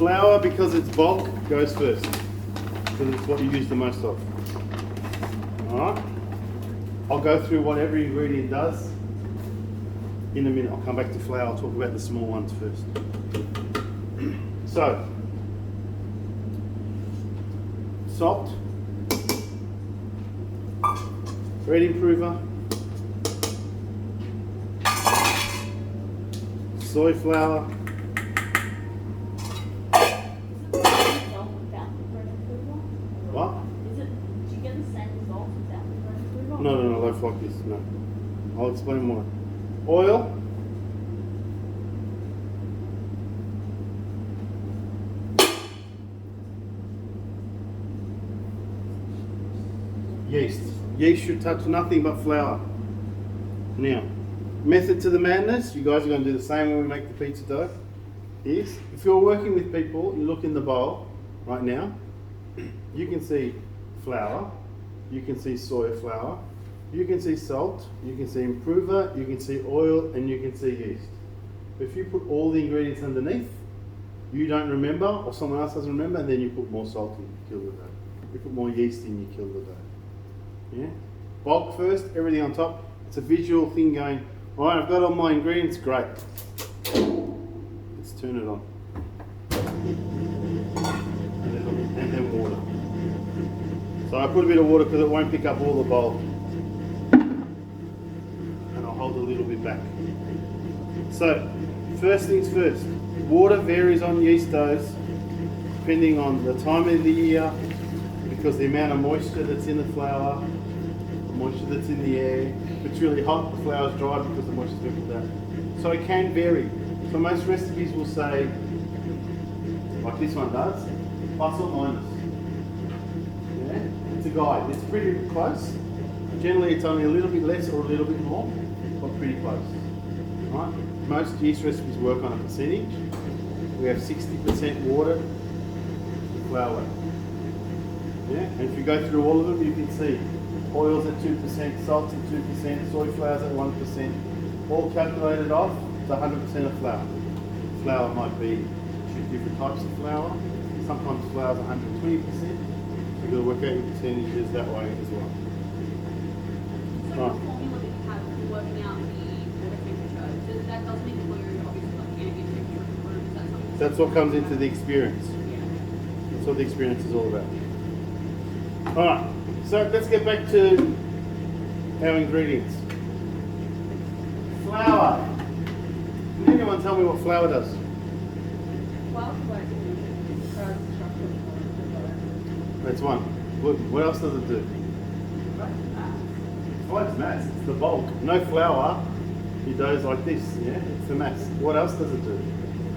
Flour, because it's bulk, goes first. Because it's what you use the most of. Alright? I'll go through what every ingredient does in a minute. I'll come back to flour. I'll talk about the small ones first. So, salt, bread improver, soy flour, what? Do you get the same result without the bread improver? No, loaf like this, no. I'll explain why. Oil, yeast. Yeast should touch nothing but flour. Now, method to the madness, you guys are going to do the same when we make the pizza dough, is if you're working with people, you look in the bowl right now, you can see flour, you can see soy flour, you can see salt, you can see improver, you can see oil, and you can see yeast. If you put all the ingredients underneath, you don't remember, or someone else doesn't remember, and then you put more salt in, you kill the dough. You put more yeast in, you kill the dough. Yeah? Bulk first, everything on top. It's a visual thing going, all right, I've got all my ingredients, great. Let's turn it on. And then water. So I put a bit of water because it won't pick up all the bowl. And I'll hold a little bit back. So, first things first. Water varies on yeast doughs depending on the time of the year, because the amount of moisture that's in the flour, the moisture that's in the air. If it's really hot, the flour's dry because the moisture's been put out. So it can vary. So most recipes will say, like this one does, plus or minus. Yeah? It's a guide. It's pretty close. Generally it's only a little bit less or a little bit more, but pretty close. Right? Most yeast recipes work on a percentage. We have 60% water, flour. Yeah? And if you go through all of them, you can see oils at 2%, salts at 2%, soy flours at 1%, all calculated off to 100% of flour. Flour might be two different types of flour. Sometimes flour's 120%. You've got to work out your percentages that way as well. So the formula that you have for working out the water temperature, that doesn't include obviously like the ambient temperature of the room. Is that something? That's what comes into the experience. Yeah. That's what the experience is all about. Alright, so let's get back to our ingredients. Flour. Can anyone tell me what flour does? Well, like, That's one. What else does it do? It's mass. It's the bulk. No flour, your dough's like this, yeah? It's the mass. What else does it do?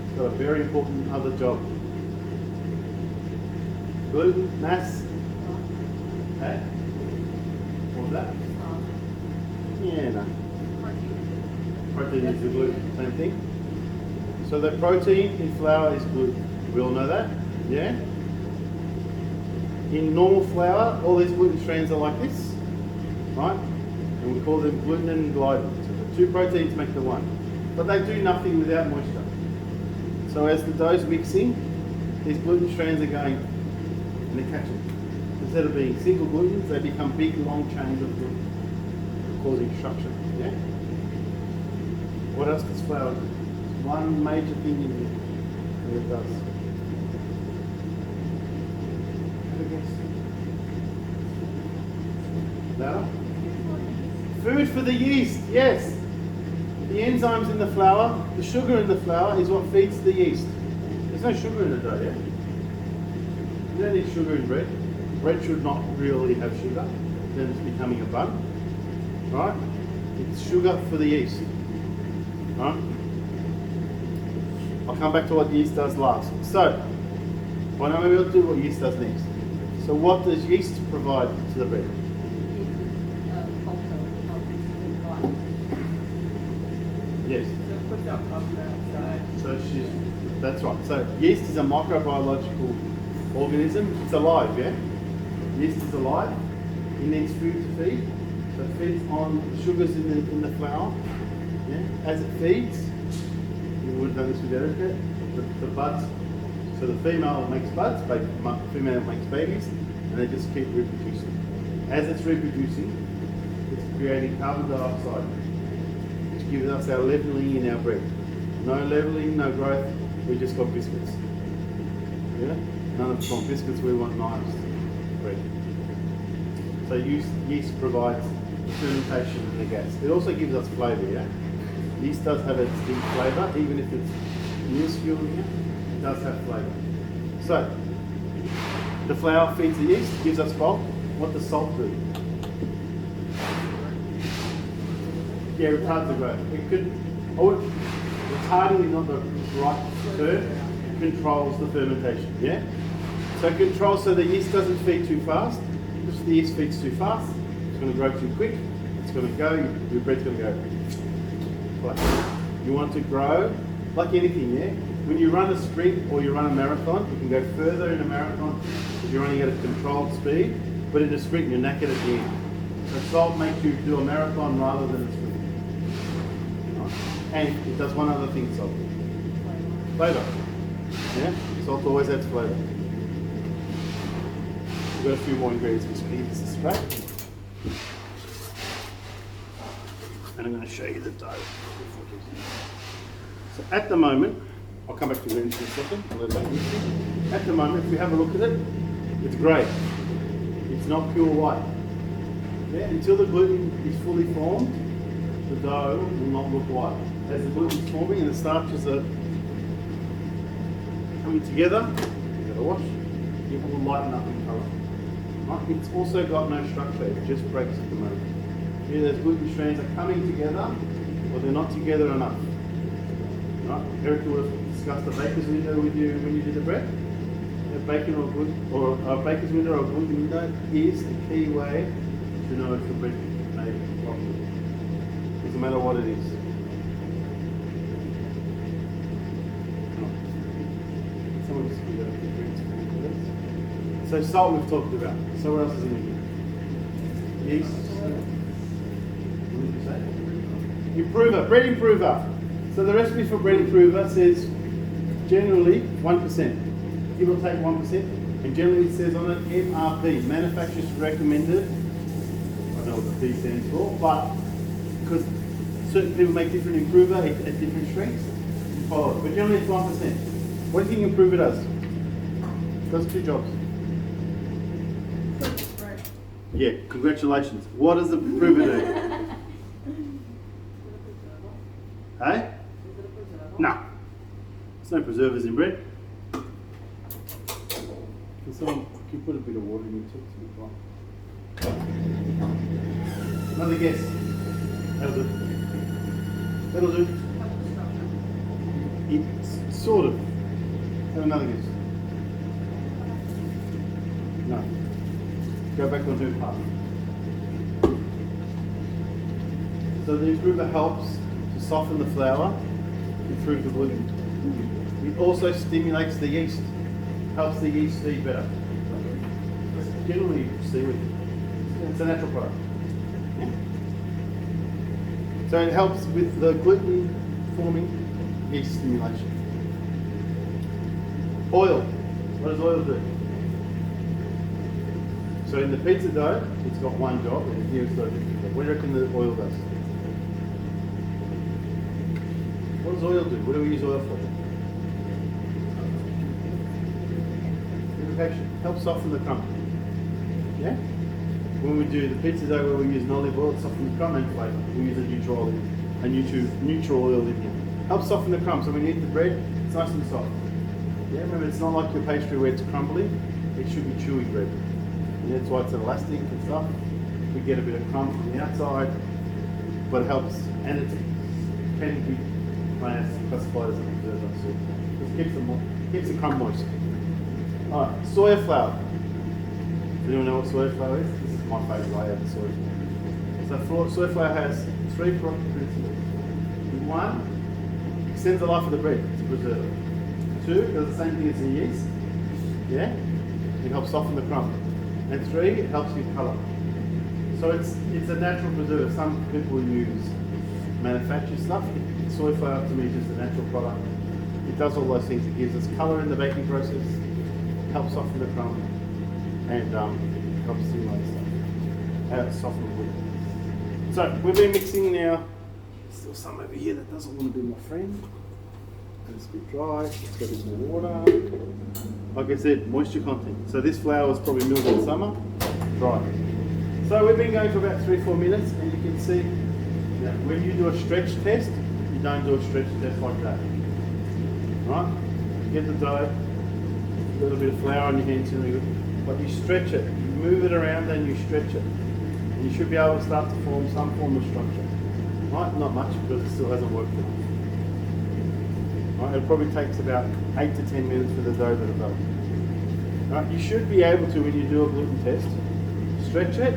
It's got a very important other job. Gluten, mass. Okay. What was that? Yeah, no. Protein is the gluten. Same thing. So the protein in flour is gluten. We all know that? Yeah? In normal flour, all these gluten strands are like this, right? And we call them gluten and gliadin. So the two proteins make the one. But they do nothing without moisture. So as the dough's mixing, these gluten strands are going and they're catching. Instead of being single glutens, they become big long chains of gluten, causing structure. Yeah? What else does flour do? One major thing in here that it does. Louder? Food for the yeast, yes. The enzymes in the flour, the sugar in the flour is what feeds the yeast. There's no sugar in the dough, yeah? You don't need sugar in bread. Bread should not really have sugar, then it's becoming a bun. Right? It's sugar for the yeast. Right? I'll come back to what yeast does last. So, well, now maybe I'll do what yeast does next. So what does yeast provide to the bread? Yes. So that's right. So yeast is a microbiological organism. It's alive, yeah? Yeast is alive. It needs food to feed. So it feeds on the sugars in the flour. Yeah? As it feeds, you would have done this with Erica, the buds. So So the female makes buds, female makes babies, and they just keep reproducing. As it's reproducing, it's creating carbon dioxide, which gives us our leveling in our bread. No leveling, no growth, we just got biscuits. Yeah? None of us want biscuits, we want nice bread. So yeast provides fermentation and the gas. It also gives us flavour, yeah? Yeast does have a distinct flavour, even if it's minuscule here, it does have flavour. So, the flour feeds the yeast, gives us bulk. What does salt do? Yeah, retards the growth. Retarding is not the right term, controls the fermentation, yeah? So controls so the yeast doesn't feed too fast. If the yeast feeds too fast, it's going to grow too quick, it's going to go, your bread's going to go. Like, you want to grow like anything, yeah? When you run a sprint or you run a marathon, you can go further in a marathon if you're running at a controlled speed, but in a sprint you're knackered at the end. So salt makes you do a marathon rather than a sprint. And it does one other thing, salt. Flavour. Yeah? Salt always adds flavour. We've got a few more ingredients which we this spray. And I'm going to show you the dough. So at the moment, I'll come back to greens in a second. At the moment, if we have a look at it, it's grey. It's not pure white. Yeah? Until the gluten is fully formed, the dough will not look white. As the gluten is forming and the starches are coming together, you've got to wash, it will lighten up in colour. Right? It's also got no structure, it just breaks at the moment. Here those gluten strands are coming together, or they're not together enough. Right? Eric would have discussed the baker's window with you when you did the bread. A baker's window or gluten window is the key way to know if the bread is made properly. Doesn't matter what it is. Someone just give it a So salt we've talked about. So what else is in here? Yeast. What did you say? Improver, bread improver. So the recipe for bread improver says generally 1%, give or take 1%, and generally it says on it MRP, manufacturer's recommended. I don't know what the P stands for, but because certain people make different improver at different strengths, you follow it. But generally it's 1%. What do you think improver does? It does two jobs. Yeah, congratulations. What does the improver do? Hey? No. There's no preservers in bread. Can you put a bit of water in your tip to be fine? Another guess. That'll do. That'll do. It's sort of. Have another guess. No. Go back on her path. So the improver helps to soften the flour, improve the gluten. It also stimulates the yeast, helps the yeast feed better. That's generally seaweed. It's a natural product. Yeah. So it helps with the gluten forming yeast stimulation. Oil. What does oil do? So in the pizza dough, it's got one job, and here it's got a different job. What do you reckon the oil does? What does oil do? What do we use oil for? Lubrication. Helps soften the crumb. Yeah? When we do the pizza dough where we use an olive oil, it softens the crumb and flavour. We use a neutral oil in here. Helps soften the crumb, so when you eat the bread, it's nice and soft. Yeah, remember it's not like your pastry where it's crumbly, it should be chewy bread. And that's why it's elastic and stuff. We get a bit of crumb from the outside, but it helps, and it can be classified as a preserver. So it keeps the crumb moist. Alright, soya flour. Does anyone know what soya flour is? This is my favourite way of the soya flour. So soya flour has three principles. One, extends the life of the bread, it's a preserver. Two, does the same thing as the yeast. Yeah? It helps soften the crumb. And three, it helps give colour. So it's a natural preserver. Some people use manufactured stuff. Soy flour to me is just a natural product. It does all those things. It gives us colour in the baking process, helps soften the crumb, and helps stimulate stuff, soften the wood. So we've been mixing now. Still some over here that doesn't want to be my friend. It's a bit dry. Let's go a bit more water. Like I said, moisture content. So this flour is probably milled in summer, dry. So we've been going for about 3-4 minutes, and you can see that when you do a stretch test, you don't do a stretch test like that. Right? Get the dough, a little bit of flour on your hands, but you stretch it. You move it around and you stretch it. And you should be able to start to form some form of structure. Right? Not much, because it still hasn't worked enough. Right? It probably takes about 8 to 10 minutes for the dough to develop. Right? You should be able to, when you do a gluten test, stretch it.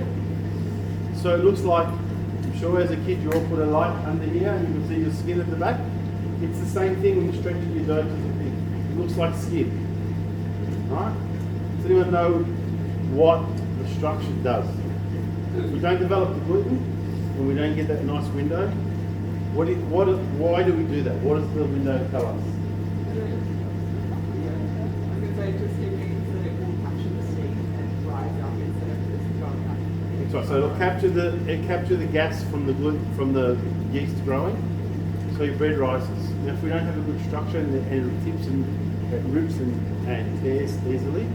So it looks like, I'm sure as a kid you all put a light under here and you can see your skin at the back. It's the same thing when you stretch your dough to the thing. It looks like skin. Right? Does anyone know what the structure does? If we don't develop the gluten, and we don't get that nice window, why do we do that? What does the window tell us? That's right. So it'll capture the gas from the gluten, from the yeast growing, so your bread rises. Now, if we don't have a good structure and it tips and it roots and tears easily,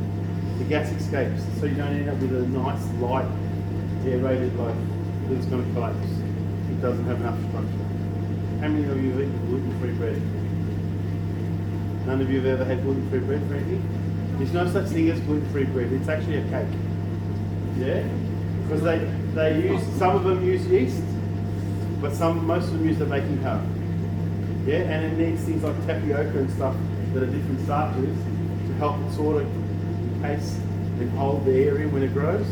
the gas escapes, so you don't end up with a nice light aerated loaf that's going to collapse. It doesn't have enough structure. How many of you have eaten gluten-free bread? None of you have ever had gluten-free bread, Frankie? There's no such thing as gluten-free bread. It's actually a cake. Yeah? Because they use, some of them use yeast, but most of them use the baking powder. Yeah? And it needs things like tapioca and stuff that are different starches to help it sort of encase and hold the air in when it grows,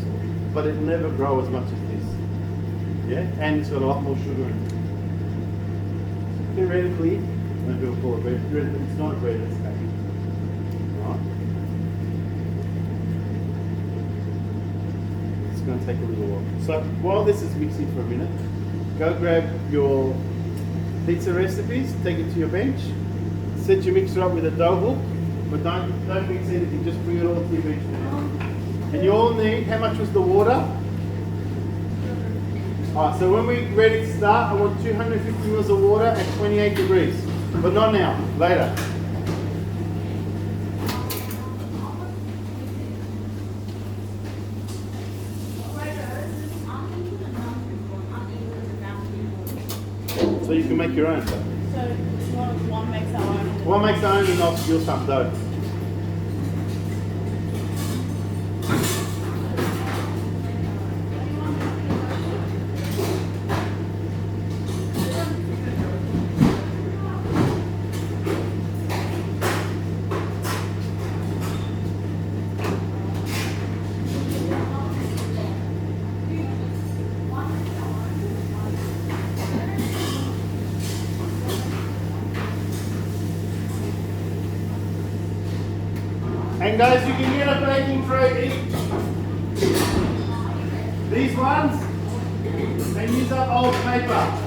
but it'll never grow as much as this. Yeah? And it's got a lot more sugar in it. Theoretically, most people call it bread. Theoretically, it's not bread, it's cake. Right? It's going to take a little while. So while this is mixing for a minute, go grab your pizza recipes, take it to your bench, set your mixer up with a dough hook, but don't mix anything, just bring it all to your bench now. And you all need, how much was the water? Alright, so when we're ready to start, I want 250 mils of water at 28 degrees. But not now, later. So you can make your own. So one makes their own? One makes their own and I'll steal some dough. And guys, you can get a baking tray each. These ones, and use up old paper.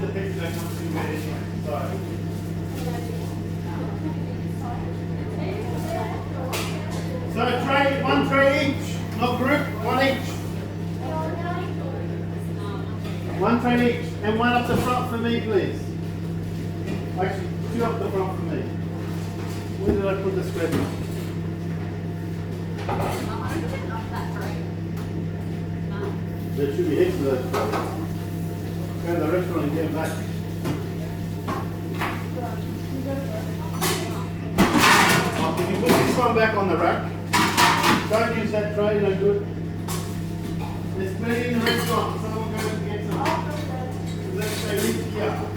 the picture that comes to bed anyway. So tray, one tray each, not group, one each. One tray each, and one up the front for me, please. Actually, two up the front for me. Where did I put the spread? There should be heaps of those trays. Go to the restaurant and get them back. Oh, can you put this one back on the rack? Don't use that tray, no good. There's plenty in the restaurant. Someone go and get some. Let's say this here.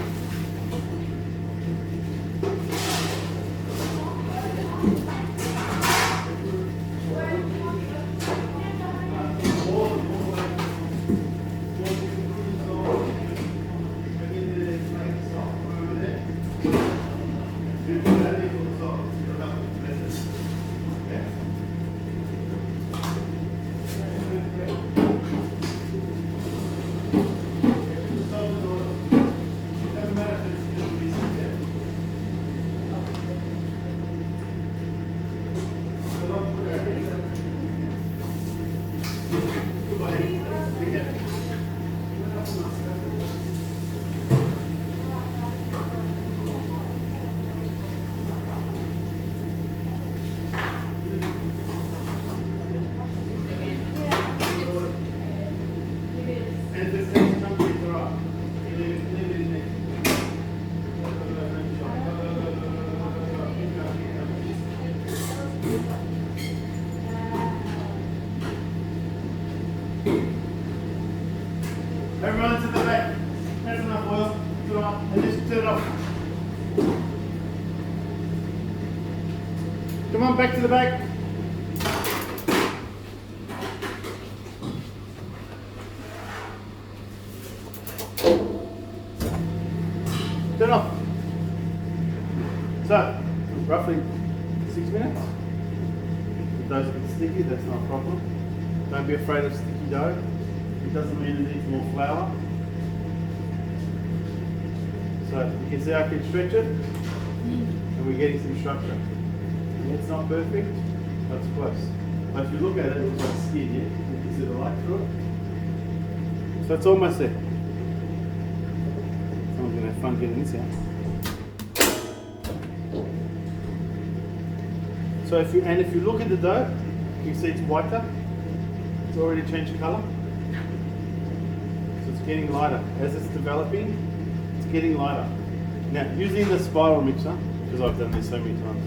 Everyone to the back. That's enough oil. Turn it off. And just turn it off. Come on, back to the back. Turn off. So, roughly 6 minutes. If those are a bit sticky, that's not a problem. Don't be afraid of sticky dough. It doesn't mean it needs more flour. So you can see I can stretch it and we're getting some structure. And it's not perfect, but it's close. But if you look at it, it looks like skin, yeah? You can see the light through it. So it's almost there. Someone's gonna have fun getting this out. So if you look at the dough, you see it's whiter. It's already changed colour. So it's getting lighter. As it's developing, it's getting lighter. Now, using the spiral mixer, because I've done this so many times,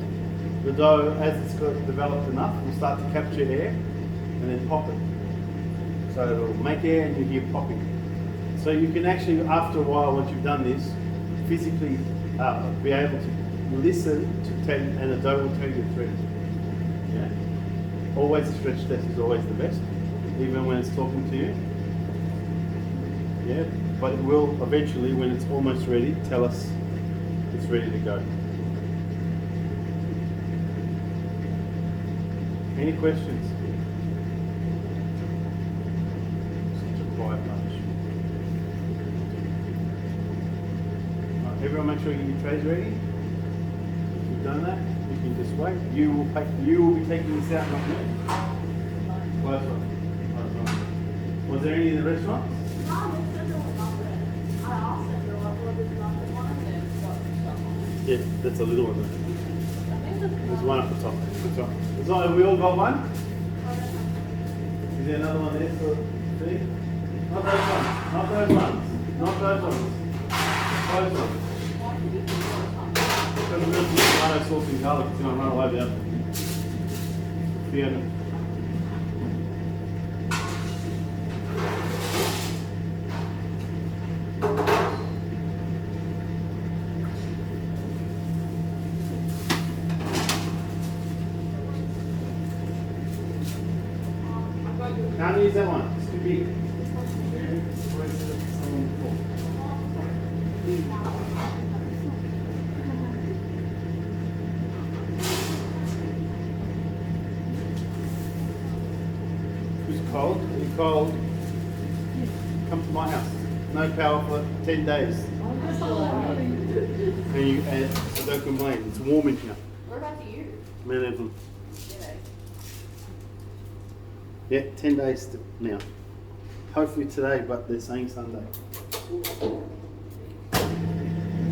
the dough, as it's got developed enough, will start to capture air and then pop it. So it'll make air and you hear popping. So you can actually, after a while, once you've done this, physically be able to listen to tell, and the dough will tell you the thread. Yeah. Always the stretch test is always the best, even when it's talking to you. Yeah, but it will eventually, when it's almost ready, tell us it's ready to go. Any questions? Such a quiet bunch. Right, everyone make sure you get your trays ready. If you've done that, you can just wait. You will be taking this out, not me. Close one. Was there any in the restaurant? Yeah, that's a little one though. There's one up the top. That's right. It's not, have we all got one? Is there another one there for see? Not those ones. Not those ones. Not those ones. Those ones. Because we're going to put tomato sauce and garlic. It's going to run all over the other. Fiona. Can't use that one, it's too big. Who's cold? Are you cold? Come to my house. No power for 10 days. So don't complain. It's warm in here. Whereabouts are you? Mount Evelyn. Yeah. Yeah, 10 days now. Hopefully today, but they're saying Sunday.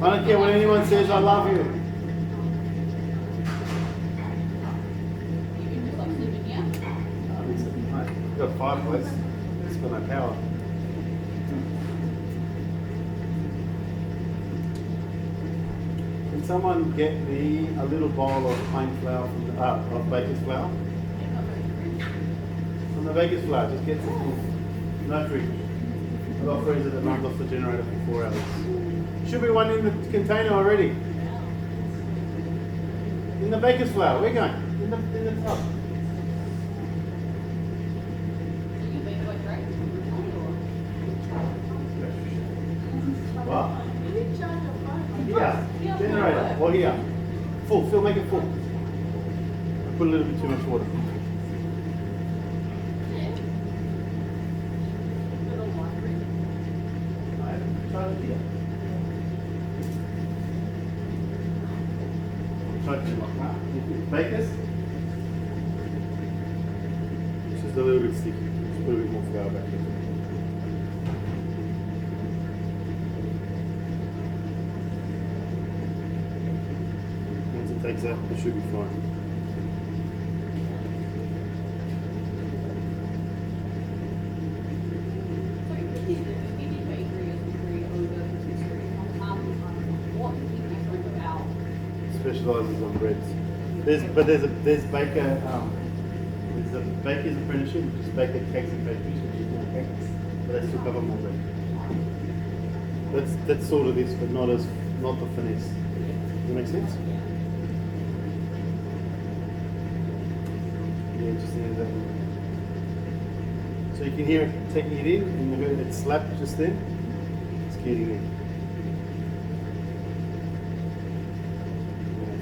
I don't care what anyone says, I love you. You can just like sleep in here. I've got a fireplace. It's got no power. Can someone get me a little bowl of plain flour from the, of baker's flour? From the baker's flour, just get some. No fridge. I've got a freezer that runs off the generator for 4 hours. Should be one in the container already. In the baker's flour. We're going. In the tub. What? Here. Generator. Or here. Full. Phil, make it full. I put a little bit too much water. Bakers. It's just a little bit sticky. Just put a bit more flour back in. Once it takes out, it should be fine. Specialises on breads. There's a baker's apprenticeship, which is baker cakes and pastries, which is more cakes, but they still cover more bread. That's sort of this, but not the finesse. Does that make sense? Yeah, just the end of that one. So you can hear it taking it in, and you heard it slap just then. It's getting in.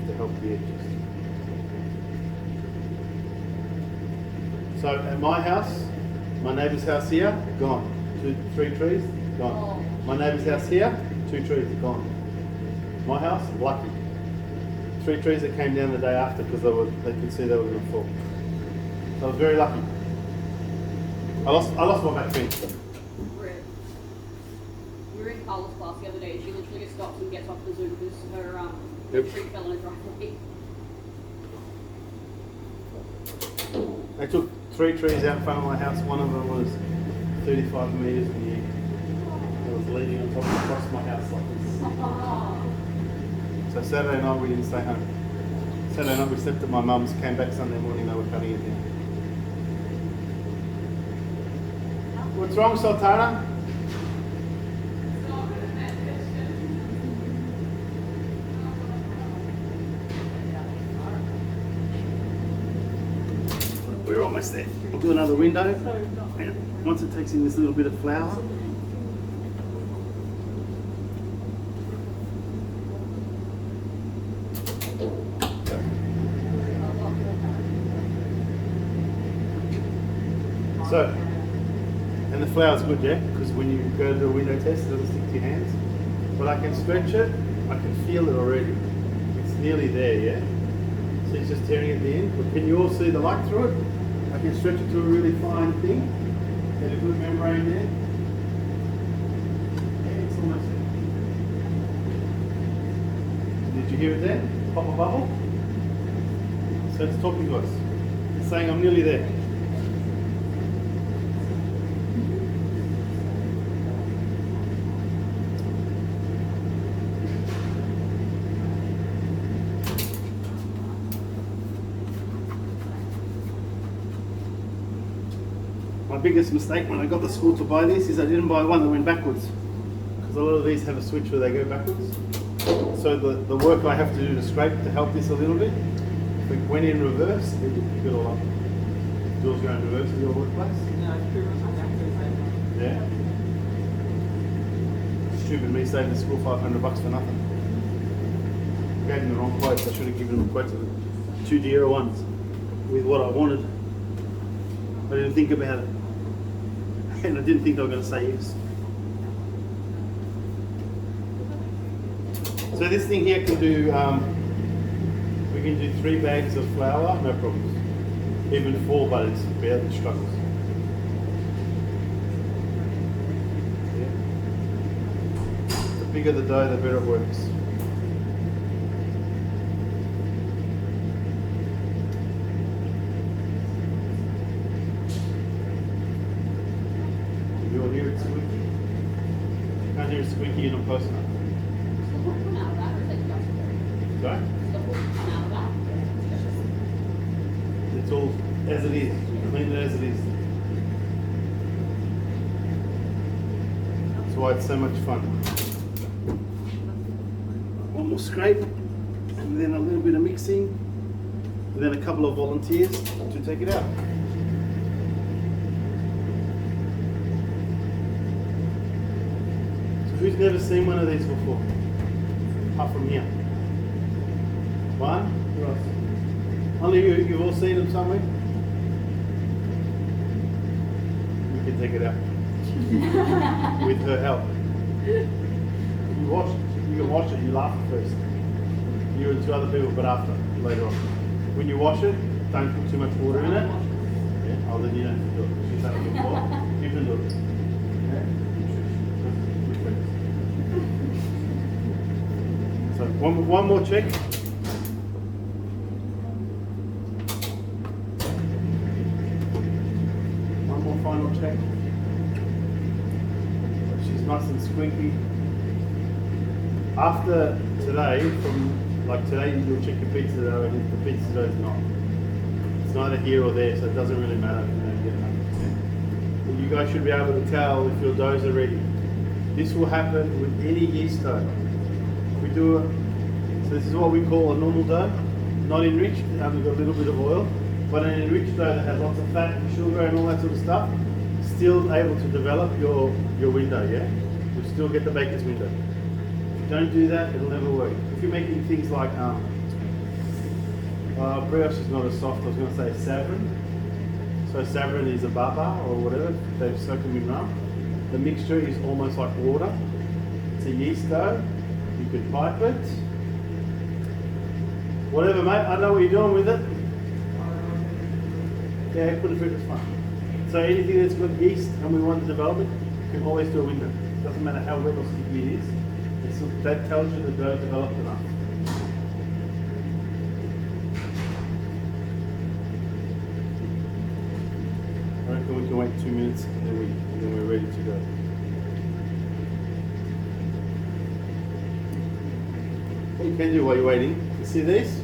To help the edges. So at my house, my neighbour's house here, gone. 3 trees, gone. Oh. My neighbour's house here, 2 trees, gone. My house, lucky. 3 trees that came down the day after because they could see they were going to fall. So I was very lucky. I lost my back fence though. We were in Carla's class the other day. She literally just stops and gets off the Zoom because her Yep. tree fell in her driveway. I took 3 trees out in front of my house. One of them was 35 metres in the air. It was leaning on top across my house like this. So Saturday night we didn't stay home. Saturday night we slept at my mum's, came back Sunday morning, they were cutting it down. What's wrong, Sultana? We're almost there. I'll do another window. And once it takes in this little bit of flour, so, and the flour's good, yeah? Because when you go to do a window test, it doesn't stick to your hands. But I can stretch it, I can feel it already. It's nearly there, yeah? So it's just tearing at the end. But can you all see the light through it? I can stretch it to a really fine thing. Get a good membrane there. Yeah, it's almost there. Did you hear it there? Pop a bubble? So it's talking to us. It's saying I'm nearly there. My biggest mistake when I got the school to buy this is I didn't buy one that went backwards. Because a lot of these have a switch where they go backwards. So the work I have to do to scrape to help this a little bit, if it went in reverse, it would pick it all up. Yours go in reverse in your workplace? No, it's pretty much exactly the same. Yeah. Stupid me saving the school $500 for nothing. Gave them the wrong quotes. I should have given them quotes of the 2 dearer ones with what I wanted. I didn't think about it. And I didn't think they were going to say yes. So this thing here can do, we can do 3 bags of flour, no problems. Even 4, but it's barely struggles. Yeah. The bigger the dough, the better it works. You'll hear it squeaky. You can't hear it squeaky in a post now. Sorry? It's all as it is. Clean it as it is. That's why it's so much fun. One more scrape, and then a little bit of mixing, and then a couple of volunteers to take it out. So who's never seen one of these before? Apart from here. One? Who else? Only you, you've all seen them somewhere? You can take it out. With her help. You can wash it, you laugh first. You and 2 other people, but after, later on. When you wash it, don't put too much water in it. Yeah, oh, then you don't have to do it. She's done it before. You can do it. Yeah? So, one more check. Final check. She's nice and squeaky. After today, today you'll check your pizza dough, and if the pizza dough is not, it's neither here or there, so it doesn't really matter if you don't get 100%. But you guys should be able to tell if your doughs are ready. This will happen with any yeast dough. We do it. So this is what we call a normal dough, not enriched, only got a little bit of oil. But an enriched dough that has lots of fat, sugar and all that sort of stuff, still able to develop your window, yeah? You'll still get the baker's window. If you don't do that, it'll never work. If you're making things like, brioche is not as soft, I was going to say savourin. So savourin is a baba or whatever, they've soaked them in rum. The mixture is almost like water. It's a yeast dough, you could pipe it. Whatever mate, I don't know what you're doing with it. Yeah, put it through, it's fine. So anything that's got yeast and we want to develop it, you can always do a window. Doesn't matter how wet or sticky it is. That tells you the dough developed enough. I reckon we can wait 2 minutes and then we're ready to go. What you can do while you're waiting, you see these?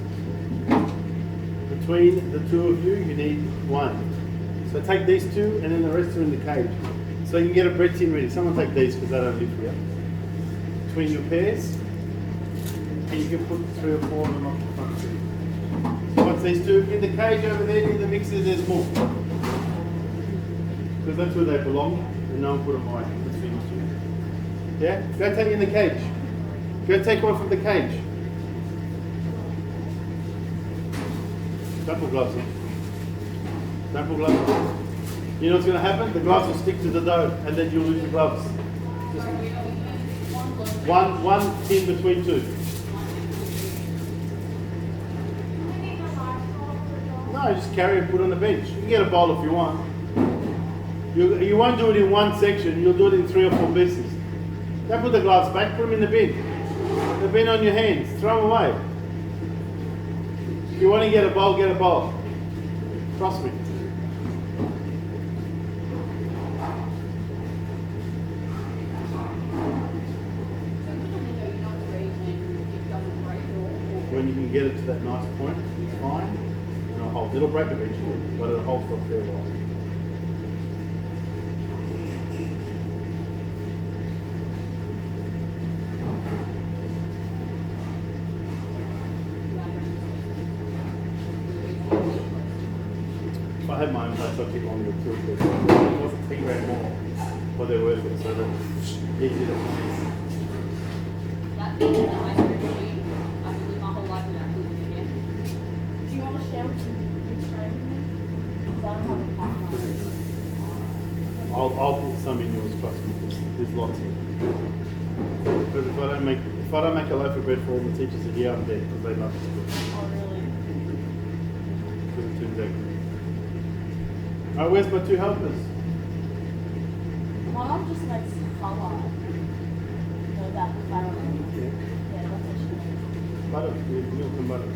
Between the 2 of you, you need 1. So take these 2 and then the rest are in the cage. So you can get a bread tin ready. Someone take these because they don't live here. Between your pairs, and you can put 3 or 4 of them off the front seat. So once these 2 in the cage over there near the mixers, there's more. Because that's where they belong and no one put them away. Yeah? Go take it in the cage. Go take one from the cage. Don't put gloves on. Don't put gloves on. You know what's going to happen? The gloves will stick to the dough and then you'll lose the gloves. Just one tin between 2. No, just carry it and put it on the bench. You can get a bowl if you want. You won't do it in one section, you'll do it in 3 or 4 pieces. Don't put the gloves back, put them in the bin. The bin on your hands, throw them away. If you want to get a bowl, get a bowl. Trust me. When you can get it to that nice point, it's fine. And it'll hold. It'll break eventually, but it'll hold for a fair while. If I had my own place, I'd keep longer too. It wasn't 10 grand more, but they're worth it, so they're easy to find. That thing in the ice cream machine, I've been living my whole life without doing it again. Do you want to share with me? I'll put some in yours, trust me. There's lots of it. If I don't make a loaf of bread for all the teachers in here, I'm dead because they love school. Oh, really? Because it turns out good. Alright, where's my two helpers? Mom just likes color. So that flower. Yeah. Yeah, that's what she likes. Butter, with milk and butter.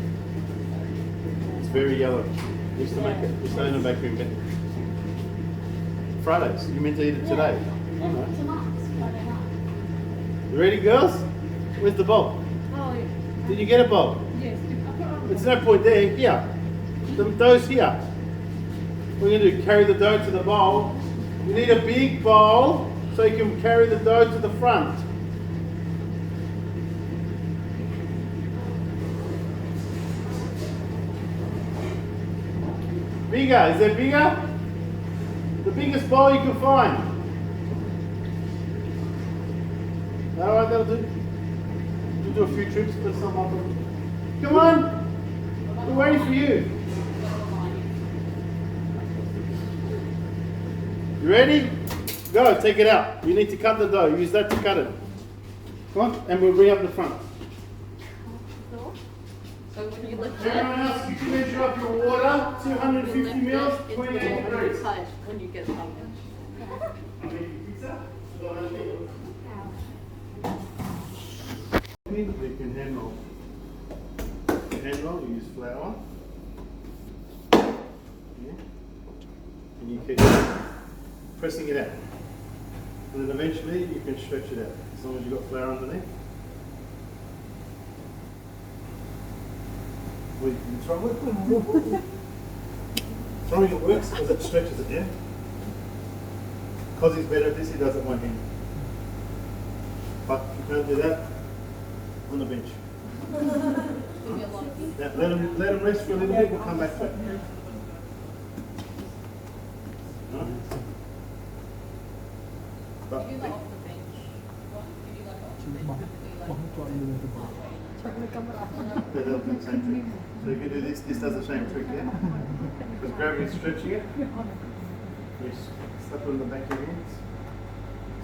It's very yellow. We used to make it. We used to own a bakery in Benton. Fridays. You meant to eat it today? Yeah, tonight. Friday night. You ready, girls? Where's the bowl? Oh, yeah. Did you get a bowl? Yes. I put it on. There's no point there. Here. The dough's here. What we're going to do, carry the dough to the bowl. You need a big bowl so you can carry the dough to the front. Bigger. Is there bigger? The biggest bowl you can find. Alright, that'll do. We'll do a few trips, put some up. Come on! We're waiting for you. You ready? Go, take it out. You need to cut the dough. Use that to cut it. Come on, and we'll bring up the front. So when you lift Everyone it, else, you can measure up your water. 250 mils, 28 degrees. touch when you get something. You can hand roll. Hand roll, you use flour. Yeah. And you keep pressing it out. And then eventually you can stretch it out, as long as you've got flour underneath. You throw it. Throwing it works because it stretches it, yeah? Because he's better at this, he does it one hand. But you can't do that on the bench. Now, let him rest for a little bit, we'll come back to it. Right? But, You do that off the bench. What? You do like off the bench. they'll do the same trick. So if you do this does the same trick, yeah? Because gravity's stretching it. You slap it on the back of your hands.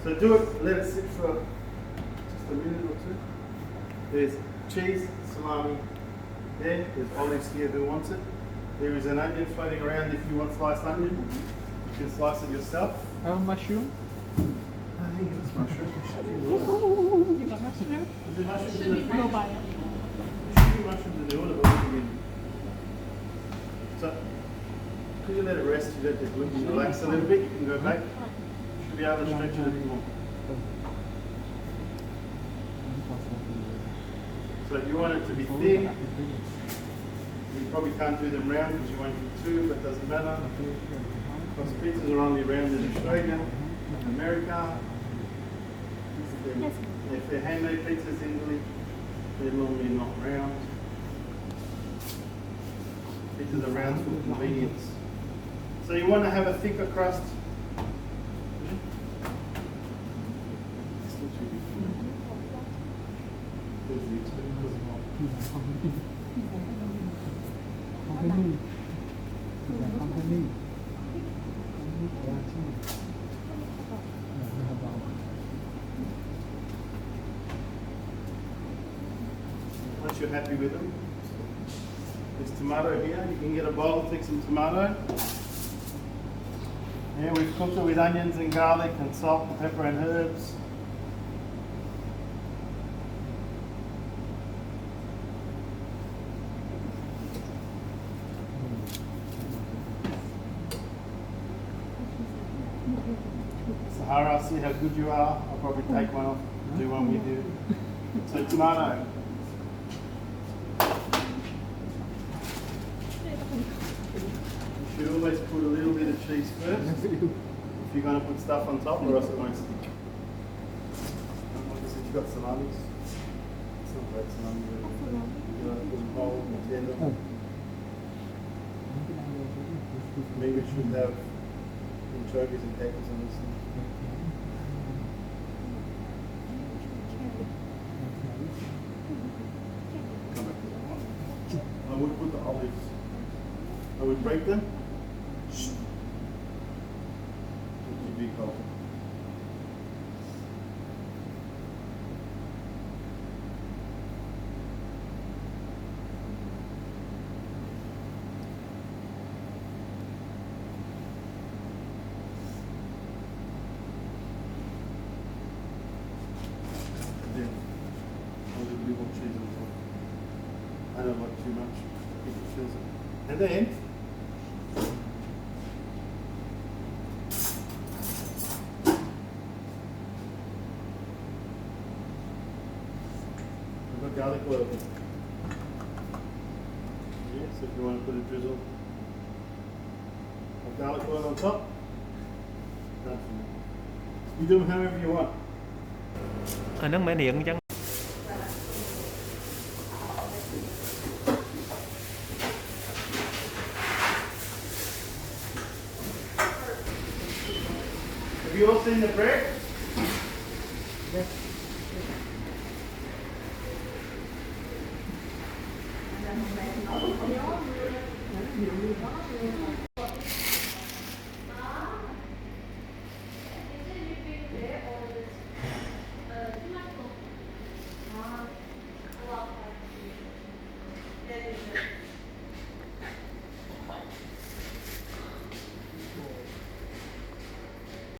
So do it, let it sit for just a minute or two. There's cheese, salami there. There's olives here who wants it. There is an onion floating around if you want sliced onion. You can slice it yourself. Mushroom? I think it's mushroom. You got mushroom? Is it mushrooms in the fridge? Go buy it. There should be mushrooms in the order, but we can. So, could you let it rest? You let the gluten relax a little bit. You can go back. You should be able to stretch it a bit more. So if you want it to be thin, you probably can't do them round because you won't get two, but it doesn't matter. Because pizzas are only round in Australia, in America. If they're handmade pizzas in Italy, they're normally not round. Pizzas are round for convenience. So you want to have a thicker crust. Once you're happy with them, there's tomato here. You can get a bowl, take some tomato. Yeah, we've cooked it with onions and garlic and salt and pepper and herbs. Sahara, I'll see how good you are. I'll probably take one off, do one with you. So tomato. You should always put a little bit of cheese first if you're going to put stuff on top, or else it won't stick. Like I said, you've got salamis. It's not great salami, but you know, put a whole tender. Maybe we should have anchovies and capers on this thing. Come back to that one. I would put the olives. I would break them. Shh. Put your big hole. don't like too much. It feels it. And then we've got garlic oil. Yeah, so if you want to put a drizzle of garlic oil on top, that's it. You do them however you want. Nướng mẻ điện chứ. Have you all seen the bread?